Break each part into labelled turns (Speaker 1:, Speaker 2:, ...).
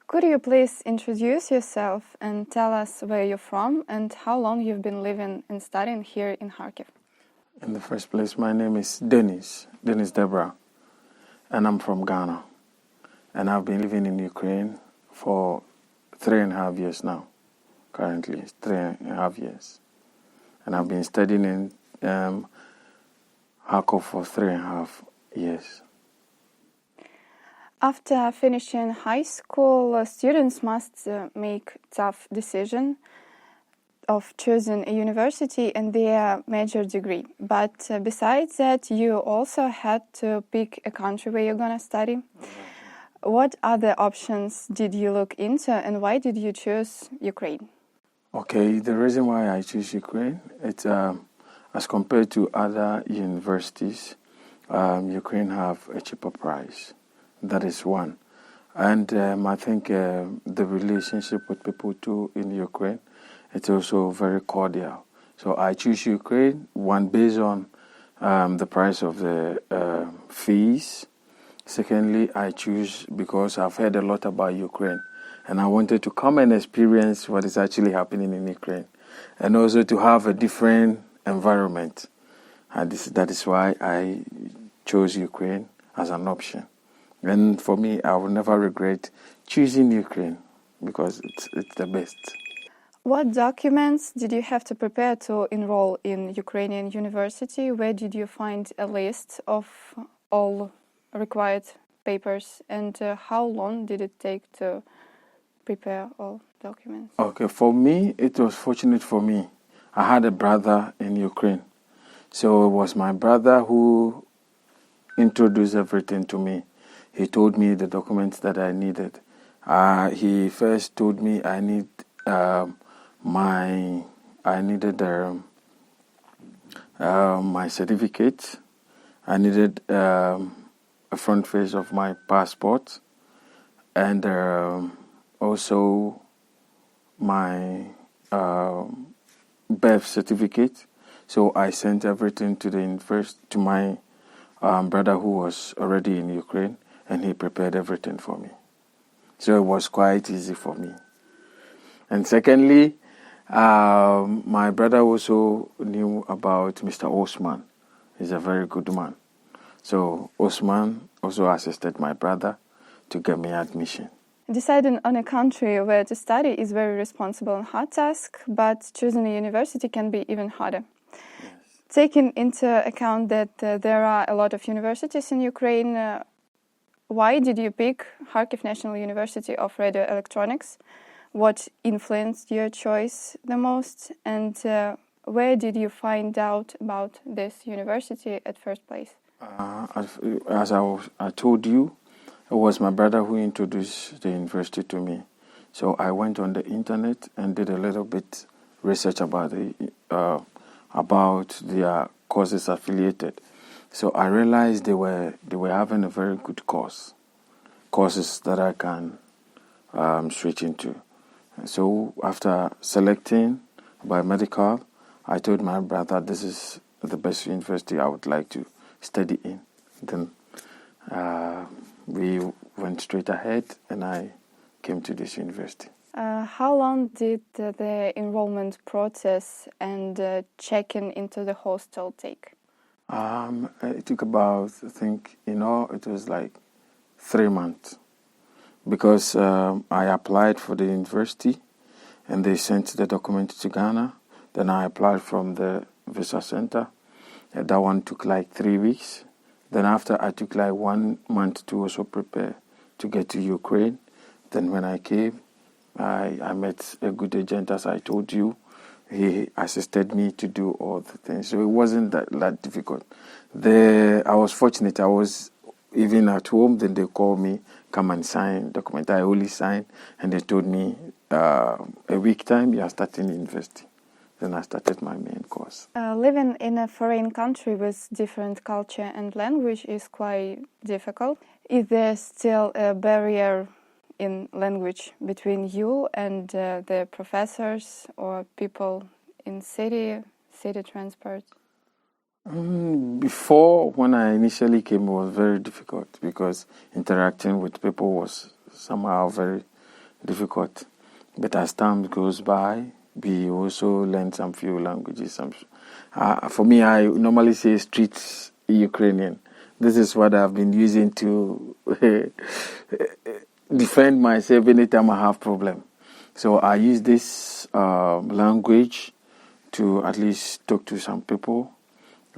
Speaker 1: Could you please introduce yourself and tell us where you're from and how long you've been living and studying here in Kharkiv?
Speaker 2: In the first place, my name is Denis Debra, and I'm from Ghana. And I've been living in Ukraine for 3.5 years now, currently, 3.5 years. And I've been studying in Kharkiv for 3.5 years.
Speaker 1: After finishing high school, students must make tough decision of choosing a university and their major degree. But besides that, you also had to pick a country where you're going to study. Mm-hmm. What other options did you look into and why did you choose Ukraine?
Speaker 2: Okay, the reason why I choose Ukraine, it's as compared to other universities, Ukraine have a cheaper price. That is one. And I think the relationship with people too in Ukraine, it's also very cordial. So I choose Ukraine, one, based on the price of the fees. Secondly, I choose because I've heard a lot about Ukraine. And I wanted to come and experience what is actually happening in Ukraine. And also to have a different environment. And that is why I chose Ukraine as an option. And for me, I will never regret choosing Ukraine because it's the best.
Speaker 1: What documents did you have to prepare to enroll in Ukrainian university? Where did you find a list of all required papers? And how long did it take to prepare all documents?
Speaker 2: Okay, for me, it was fortunate for me. I had a brother in Ukraine. So it was my brother who introduced everything to me. He told me the documents that I needed. He first told me I needed my certificate. I needed a front page of my passport, and also my birth certificate. So I sent everything to the to my brother who was already in Ukraine. And he prepared everything for me. So it was quite easy for me. And secondly, my brother also knew about Mr. Osman. He's a very good man. So Osman also assisted my brother to get me admission.
Speaker 1: Deciding on a country where to study is very responsible and hard task, but choosing a university can be even harder. Yes. Taking into account that there are a lot of universities in Ukraine, why did you pick Kharkiv National University of Radio Electronics? What influenced your choice the most? And where did you find out about this university at first place?
Speaker 2: As I told you, it was my brother who introduced the university to me. So I went on the internet and did a little bit research about their courses affiliated. So I realized they were having a very good courses that I can switch into. So after selecting biomedical, I told my brother this is the best university I would like to study in. Then we went straight ahead and I came to this university.
Speaker 1: How long did the enrollment process and checking into the hostel take?
Speaker 2: It took about, I think, it was like 3 months because I applied for the university and they sent the document to Ghana. Then I applied from the visa center. That one took like 3 weeks. Then after I took like 1 month to also prepare to get to Ukraine. Then when I came, I met a good agent, as I told you. He assisted me to do all the things. So it wasn't that difficult. I was fortunate. I was even at home. Then they called me, come and sign document. I only signed, and they told me a week time you are starting university. Then I started my main course.
Speaker 1: Living in a foreign country with different culture and language is quite difficult. Is there still a barrier in language between you and the professors or people in city transport?
Speaker 2: Before, when I initially came, it was very difficult because interacting with people was somehow very difficult. But as time goes by, we also learn some few languages. For me, I normally say street Ukrainian. This is what I've been using to defend myself anytime I have problem. So I use this language to at least talk to some people.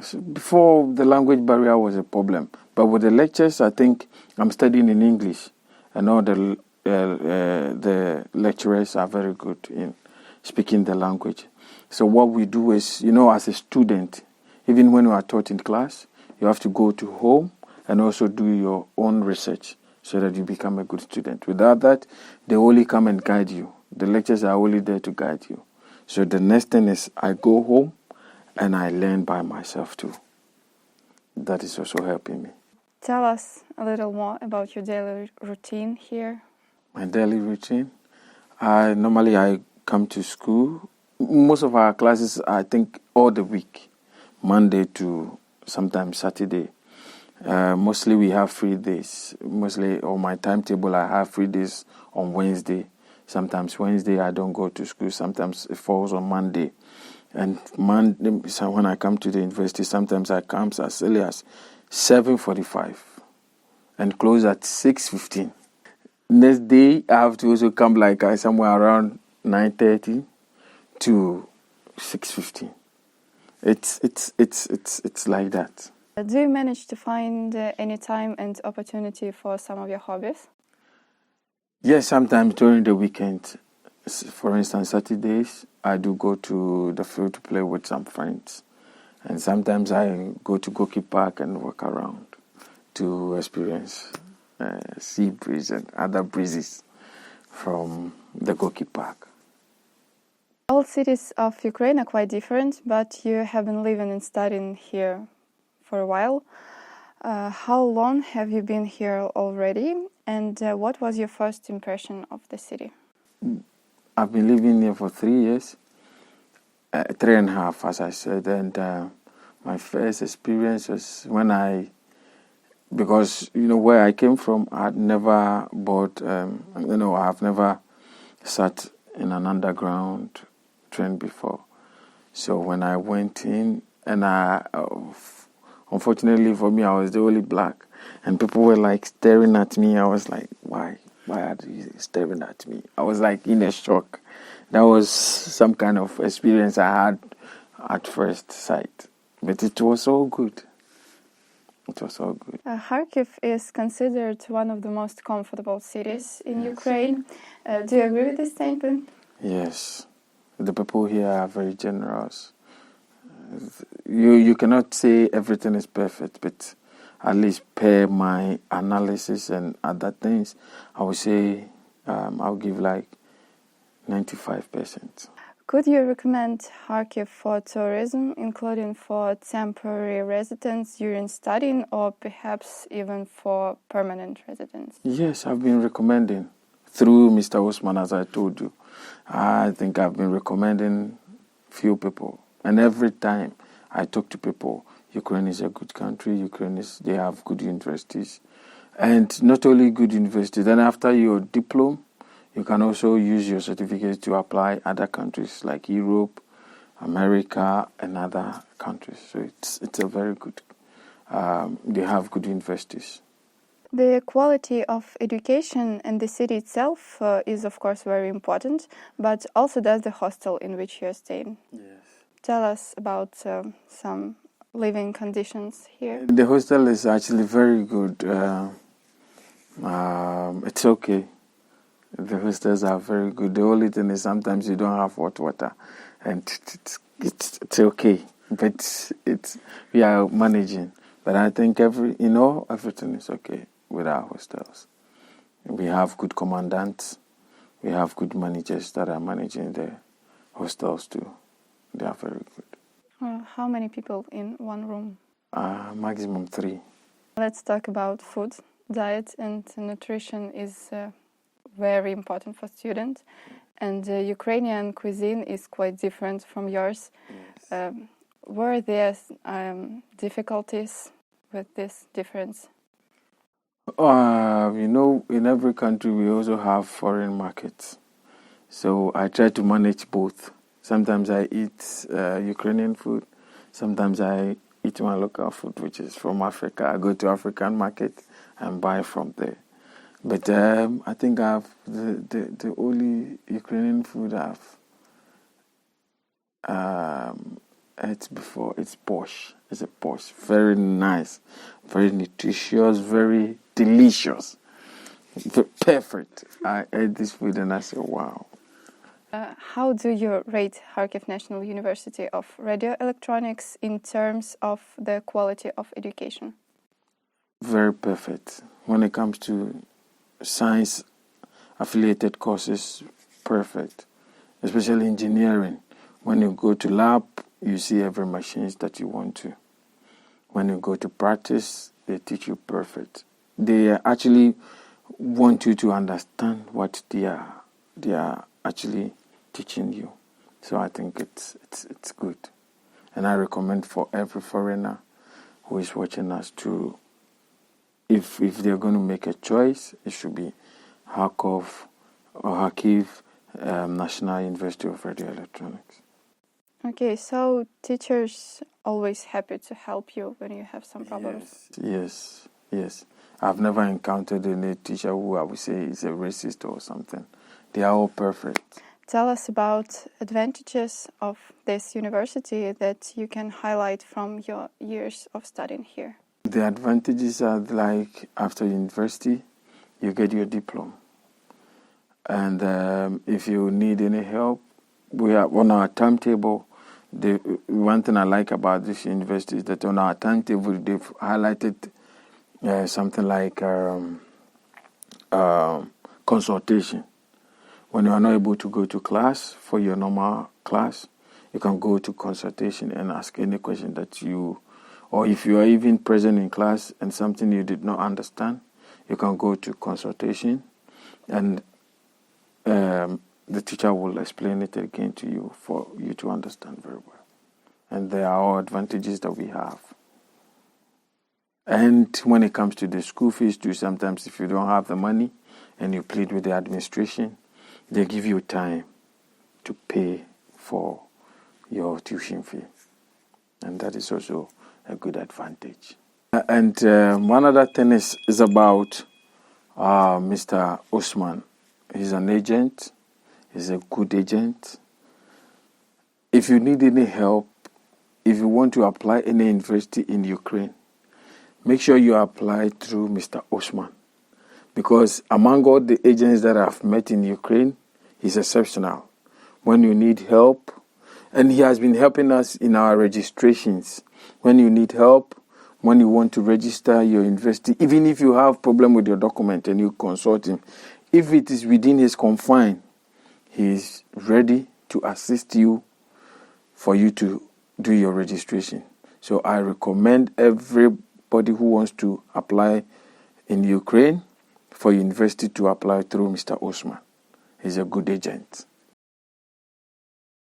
Speaker 2: So before, the language barrier was a problem. But with the lectures, I think I'm studying in English. And all the lecturers are very good in speaking the language. So what we do is, as a student, even when you are taught in class, you have to go to home and also do your own research so that you become a good student. Without that, they only come and guide you. The lectures are only there to guide you. So the next thing is I go home and I learn by myself too. That is also helping me.
Speaker 1: Tell us a little more about your daily routine here.
Speaker 2: My daily routine? Normally I come to school. Most of our classes, I think, all the week, Monday to sometimes Saturday. Mostly we have free days. Mostly on my timetable, I have free days on Wednesday. Sometimes Wednesday I don't go to school. Sometimes it falls on Monday. And Monday, so when I come to the university, sometimes I come as early as 7:45 and close at 6:15. Next day, I have to also come somewhere around 9:30 to 6:15. It's like that.
Speaker 1: Do you manage to find any time and opportunity for some of your hobbies?
Speaker 2: Yes, sometimes during the weekend. For instance, Saturdays, I do go to the field to play with some friends. And sometimes I go to Goki Park and walk around to experience sea breeze and other breezes from the Goki Park.
Speaker 1: All cities of Ukraine are quite different, but you have been living and studying here for a while. How long have you been here already, and what was your first impression of the city?
Speaker 2: I've been living here for 3 years, 3.5, as I said, and my first experience was because where I came from, I've never bought, I've never sat in an underground train before. So when I went in, and unfortunately for me, I was the only black, and people were staring at me. I was like, why? Why are they staring at me? I was in a shock. That was some kind of experience I had at first sight. But it was all good. It was all good.
Speaker 1: Kharkiv is considered one of the most comfortable cities in Ukraine. Do you agree with this statement?
Speaker 2: Yes. The people here are very generous. You cannot say everything is perfect, but at least per my analysis and other things, I would say I'll give 95%.
Speaker 1: Could you recommend Kharkiv for tourism, including for temporary residents during studying, or perhaps even for permanent residents?
Speaker 2: Yes, I've been recommending through Mr. Osman, as I told you. I think I've been recommending few people, and every time I talk to people, Ukraine is a good country. They have good universities, and not only good universities. Then after your diploma, you can also use your certificate to apply other countries like Europe, America, and other countries. So it's a very good. They have good universities.
Speaker 1: The quality of education in the city itself is, of course, very important, but also does the hostel in which you are staying.
Speaker 2: Yes.
Speaker 1: Tell us about some living conditions here.
Speaker 2: The hostel is actually very good. It's okay. The hostels are very good. The only thing is sometimes you don't have hot water, and it's okay. But we are managing. But I think everything is okay with our hostels. We have good commandants. We have good managers that are managing the hostels too. They are very good.
Speaker 1: How many people in one room?
Speaker 2: Maximum 3.
Speaker 1: Let's talk about food. Diet and nutrition is very important for students. And Ukrainian cuisine is quite different from yours. Yes. Were there difficulties with this difference?
Speaker 2: In every country we also have foreign markets. So I try to manage both. Sometimes I eat Ukrainian food. Sometimes I eat my local food, which is from Africa. I go to African market and buy from there. But I think I've the only Ukrainian food I've ate before. It's borscht. It's a borscht. Very nice, very nutritious, very delicious, perfect. I ate this food and I said, wow.
Speaker 1: How do you rate Kharkiv National University of Radio Electronics in terms of the quality of education?
Speaker 2: Very perfect. When it comes to science affiliated courses, perfect. Especially engineering. When you go to lab, you see every machines that you want to. When you go to practice, they teach you perfect. They actually want you to understand what they are actually teaching you. So I think it's good. And I recommend for every foreigner who is watching us to, if they're going to make a choice, it should be Kharkiv National University of Radio Electronics.
Speaker 1: Okay, so teachers always happy to help you when you have some problems.
Speaker 2: Yes. I've never encountered any teacher who I would say is a racist or something. They are all perfect.
Speaker 1: Tell us about advantages of this university that you can highlight from your years of studying here.
Speaker 2: The advantages are like after university, you get your diploma. And if you need any help, we are on our timetable. The one thing I like about this university is that on our timetable they've highlighted something like consultation. When you are not able to go to class for your normal class, you can go to consultation and ask any question that you, or if you are even present in class and something you did not understand, you can go to consultation and the teacher will explain it again to you for you to understand very well. And there are all advantages that we have. And when it comes to the school fees too, sometimes if you don't have the money and you plead with the administration, they give you time to pay for your tuition fee. And that is also a good advantage. And one other thing is about Mr. Osman. He's an agent. He's a good agent. If you need any help, if you want to apply any university in Ukraine, make sure you apply through Mr. Osman. Because among all the agents that I've met in Ukraine, he's exceptional. When you need help, and he has been helping us in our registrations. When you need help, when you want to register your university, even if you have problem with your document and you consult him, if it is within his confine, he is ready to assist you for you to do your registration. So I recommend everybody who wants to apply in Ukraine for university to apply through Mr. Osman. He's a good agent.